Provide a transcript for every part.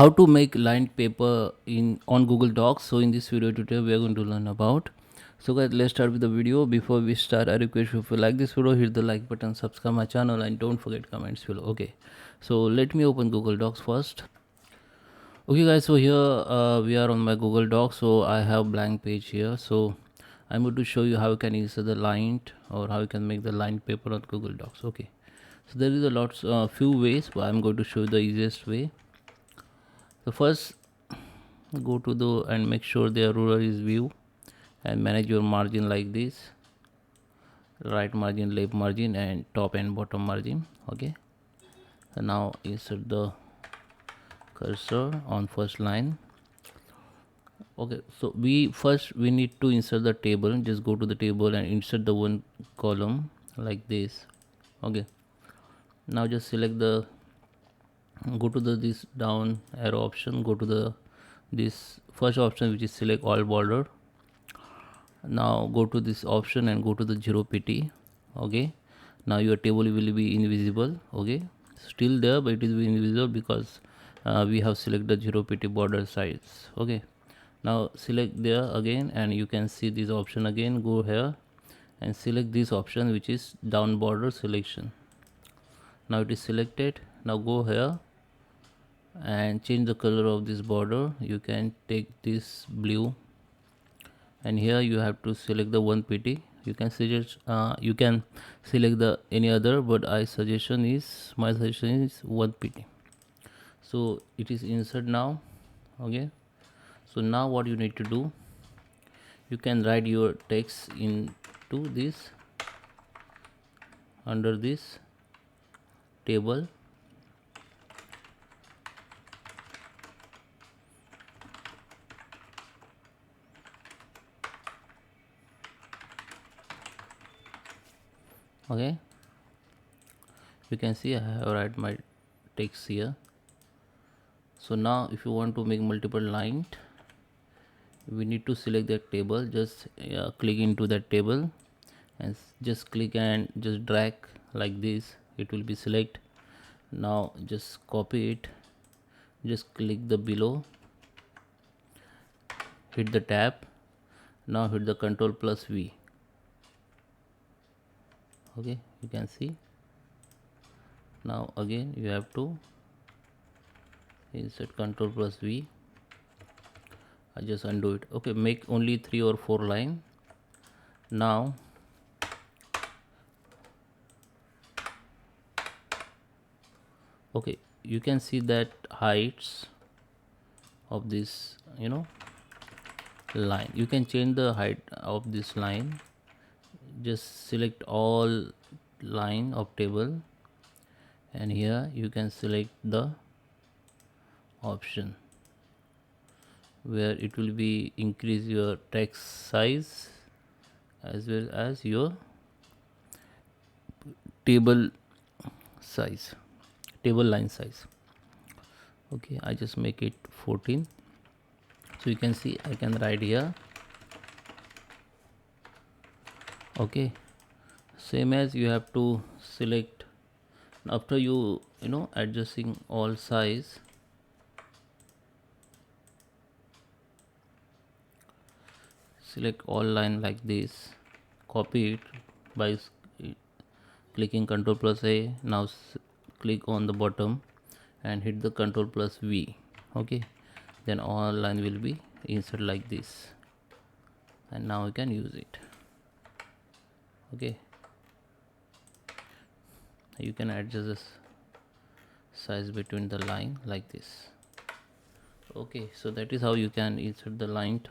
how to make lined paper in on Google Docs. So in this video tutorial we are going to learn about. So guys, let's start with the video. Before we start, I request you, if you like this video, hit the like button, subscribe my channel, and don't forget comments below. Okay, so let me open Google Docs first. Okay guys, so here we are on my Google Docs. So I have blank page here. So I'm going to show you how you can insert the lined, or how you can make the lined paper on Google Docs. Okay, so there is a lots few ways, but I'm going to show you the easiest way. So first, go to the and make sure the ruler is view, and manage your margin like this: right margin, left margin, and top and bottom margin. Okay, so now insert the cursor on first line. Okay, so we need to insert the table. Just go to the table and insert the one column like this. Okay, now just select the, go to the this down arrow option, go to the this first option, which is select all border. Now go to this option and go to the 0pt. Okay, now your table will be invisible. Okay, still there, but it will be invisible because we have selected 0pt border size. Okay, now select there again, and you can see this option again. Go here and select this option, which is down border selection. Now it is selected. Now go here and change the color of this border. You can take this blue, and here you have to select the 1pt. You can suggest you can select the any other, but my suggestion is 1pt. So it is insert now. Okay, so now what you need to do, you can write your text into this, under this table. Okay, you can see I have write my text here. So now if you want to make multiple lines, we need to select that table. Just click into that table and just click and just drag like this. It will be select. Now just copy it, just click the below, hit the tab. Now hit the Ctrl plus V. Okay, you can see. Now again you have to insert Ctrl plus V. I just undo it. Okay, make only 3 or 4 line. Now okay, you can see that heights of this line. You can change the height of this line. Just select all line of table, and here you can select the option where it will be increase your text size as well as your table size, table line size. Okay, I just make it 14. So you can see I can write here. Okay, same as you have to select after you adjusting all size. Select all line like this, copy it by clicking Ctrl plus A. Now click on the bottom and hit the Ctrl plus V. Okay, then all line will be inserted like this, and now you can use it. Okay, you can adjust the size between the line like this. Okay, so that is how you can insert the lined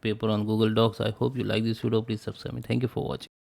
paper on Google Docs. I hope you like this video. Please subscribe me. Thank you for watching.